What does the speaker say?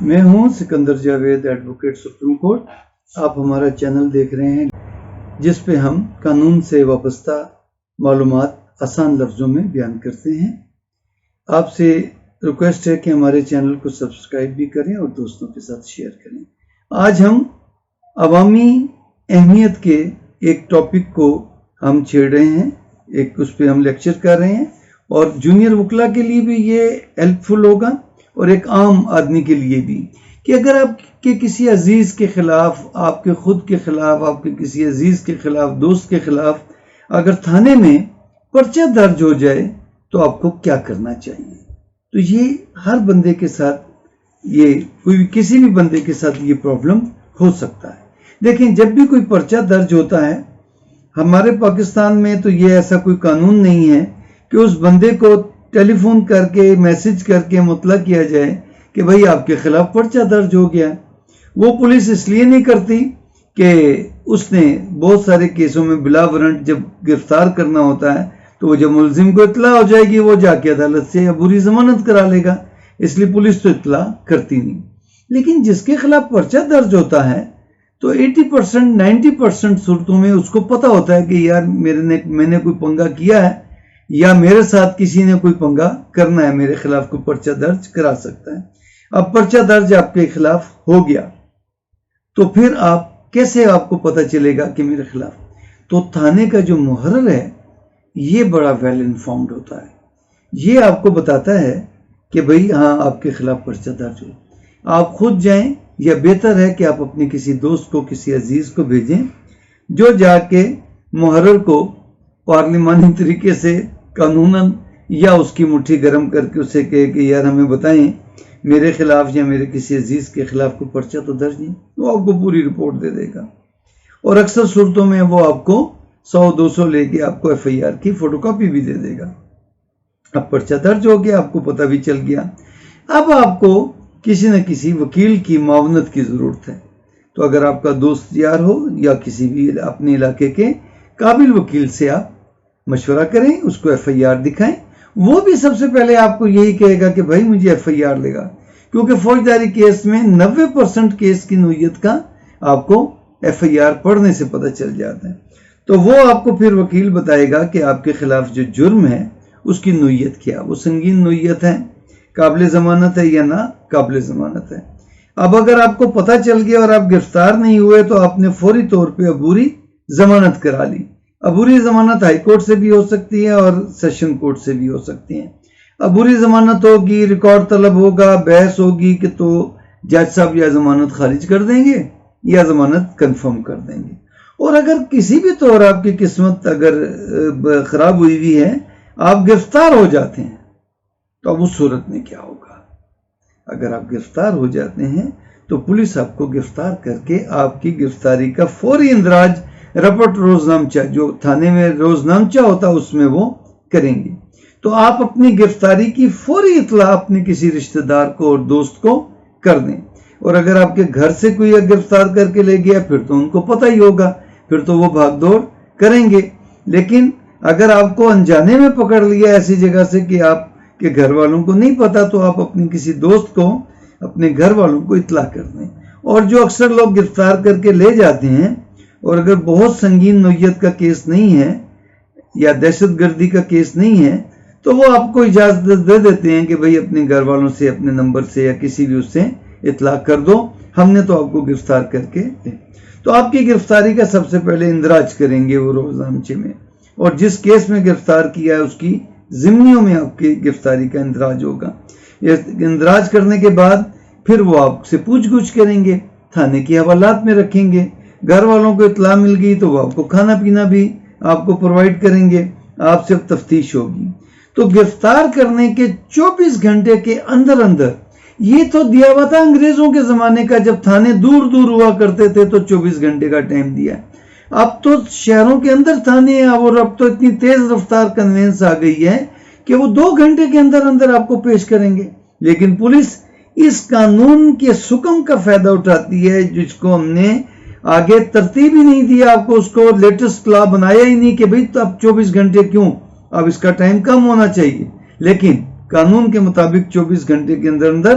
میں ہوں Sikandar Javed advocate supreme court. آپ ہمارا چینل دیکھ رہے ہیں جس پہ ہم قانون سے وابستہ معلومات آسان لفظوں میں بیان کرتے ہیں. آپ سے ریکویسٹ ہے کہ ہمارے چینل کو سبسکرائب بھی کریں اور دوستوں کے ساتھ شیئر کریں. آج ہم عوامی اہمیت کے ایک ٹاپک کو ہم چھیڑ رہے ہیں، اس پہ ہم لیکچر کر رہے ہیں اور جونیئر وکلا کے لیے بھی یہ ہیلپ فل ہوگا اور ایک عام آدمی کے لیے بھی، کہ اگر آپ کے کسی عزیز کے خلاف، آپ کے خود کے خلاف، آپ کے کسی عزیز کے خلاف، دوست کے خلاف اگر تھانے میں پرچہ درج ہو جائے تو آپ کو کیا کرنا چاہیے. تو یہ ہر بندے کے ساتھ، کسی بھی بندے کے ساتھ یہ پرابلم ہو سکتا ہے. دیکھیں، جب بھی کوئی پرچہ درج ہوتا ہے ہمارے پاکستان میں تو یہ ایسا کوئی قانون نہیں ہے کہ اس بندے کو ٹیلی فون کر کے، میسج کر کے مطلع کیا جائے کہ بھائی آپ کے خلاف پرچہ درج ہو گیا. وہ پولیس اس لیے نہیں کرتی کہ اس نے بہت سارے کیسوں میں بلا وارنٹ جب گرفتار کرنا ہوتا ہے تو وہ جب ملزم کو اطلاع ہو جائے گی وہ جا کے عدالت سے عبوری ضمانت کرا لے گا، اس لیے پولیس تو اطلاع کرتی نہیں. لیکن جس کے خلاف پرچہ درج ہوتا ہے تو 80% 90% صورتوں میں اس کو پتہ ہوتا ہے کہ یار میں نے کوئی پنگا کیا ہے یا میرے ساتھ کسی نے کوئی پنگا کرنا ہے، میرے خلاف کوئی پرچہ درج کرا سکتا ہے. اب پرچہ درج آپ کے خلاف ہو گیا تو پھر کیسے آپ کو پتہ چلے گا کہ میرے خلاف؟ تو تھانے کا جو محرر ہے یہ بڑا ویل انفارمڈ ہوتا ہے. یہ آپ کو بتاتا ہے کہ بھئی ہاں آپ کے خلاف پرچہ درج ہو. آپ خود جائیں یا بہتر ہے کہ آپ اپنے کسی دوست کو، کسی عزیز کو بھیجیں جو جا کے محرر کو پارلیمانی طریقے سے قانوناً یا اس کی مٹھی گرم کر کے اسے کہے کہ یار ہمیں بتائیں میرے خلاف یا میرے کسی عزیز کے خلاف کوئی پرچہ تو درج نہیں. وہ آپ کو پوری رپورٹ دے دے گا اور اکثر صورتوں میں وہ آپ کو 100-200 لے کے آپ کو FIR کی فوٹو کاپی بھی دے دے گا. اب پرچہ درج ہو گیا، آپ کو پتہ بھی چل گیا. اب آپ کو کسی نہ کسی وکیل کی معاونت کی ضرورت ہے. تو اگر آپ کا دوست یار ہو یا کسی بھی اپنے علاقے کے قابل وکیل سے آپ مشورہ کریں، اس کو FIR دکھائیں. وہ بھی سب سے پہلے آپ کو یہی کہے گا کہ بھائی مجھے FIR لے گا، کیونکہ فوجداری کیس میں 90% کیس کی نوعیت کا آپ کو FIR پڑھنے سے پتہ چل جاتا ہے. تو وہ آپ کو پھر وکیل بتائے گا کہ آپ کے خلاف جو جرم ہے اس کی نوعیت کیا، وہ سنگین نوعیت ہے، قابل ضمانت ہے یا نہ قابل ضمانت ہے. اب اگر آپ کو پتہ چل گیا اور آپ گرفتار نہیں ہوئے تو آپ نے فوری طور پہ عبوری ضمانت کرا لی. عبوری ضمانت ہائی کورٹ سے بھی ہو سکتی ہے اور سیشن کورٹ سے بھی ہو سکتی ہیں. عبوری ضمانت ہوگی، ریکارڈ طلب ہوگا، بحث ہوگی کہ تو جج صاحب یا ضمانت خارج کر دیں گے یا ضمانت کنفرم کر دیں گے. اور اگر کسی بھی طور آپ کی قسمت اگر خراب ہوئی ہوئی ہے، آپ گرفتار ہو جاتے ہیں تو اب اس صورت میں کیا ہوگا؟ اگر آپ گرفتار ہو جاتے ہیں تو پولیس آپ کو گرفتار کر کے آپ کی گرفتاری کا فوری اندراج رپورٹ روزنامچہ، جو تھانے میں روزنامچہ ہوتا اس میں وہ کریں گے. تو آپ اپنی گرفتاری کی فوری اطلاع اپنے کسی رشتہ دار کو اور دوست کو کر دیں. اور اگر آپ کے گھر سے کوئی گرفتار کر کے لے گیا پھر تو ان کو پتہ ہی ہوگا، پھر تو وہ بھاگ دوڑ کریں گے. لیکن اگر آپ کو انجانے میں پکڑ لیا ایسی جگہ سے کہ آپ کے گھر والوں کو نہیں پتا، تو آپ اپنے کسی دوست کو، اپنے گھر والوں کو اطلاع کر دیں. اور جو اکثر لوگ گرفتار کر کے لے جاتے ہیں اور اگر بہت سنگین نوعیت کا کیس نہیں ہے یا دہشت گردی کا کیس نہیں ہے تو وہ آپ کو اجازت دے دیتے ہیں کہ بھئی اپنے گھر والوں سے، اپنے نمبر سے یا کسی بھی اس سے اطلاع کر دو، ہم نے تو آپ کو گرفتار کر کے دیں. تو آپ کی گرفتاری کا سب سے پہلے اندراج کریں گے وہ روزنامچے میں، اور جس کیس میں گرفتار کیا ہے اس کی ضمنیوں میں آپ کی گرفتاری کا اندراج ہوگا. اندراج کرنے کے بعد پھر وہ آپ سے پوچھ گچھ کریں گے، تھانے کی حوالات میں رکھیں گے. گھر والوں کو اطلاع مل گئی تو وہ آپ کو کھانا پینا بھی آپ کو پرووائڈ کریں گے، آپ سے تفتیش ہوگی. تو گرفتار کرنے کے 24 گھنٹے کے اندر اندر، یہ تو دیا ہوا تھا انگریزوں کے زمانے کا، جب تھانے دور دور ہوا کرتے تھے تو 24 گھنٹے کا ٹائم دیا. اب تو شہروں کے اندر تھانے ہیں اور اب تو اتنی تیز رفتار کنوینس آ گئی ہے کہ وہ 2 گھنٹے کے اندر اندر آپ کو پیش کریں گے. لیکن پولیس اس قانون کے سکم کا فائدہ اٹھاتی ہے، جس کو ہم نے آگے ترتیب ہی نہیں دیا آپ کو، اس کو لیٹسٹ لا بنایا ہی نہیں کہ بھئی تو اب 24 گھنٹے کیوں، اب اس کا ٹائم کم ہونا چاہیے. لیکن قانون کے مطابق 24 گھنٹے کے اندر اندر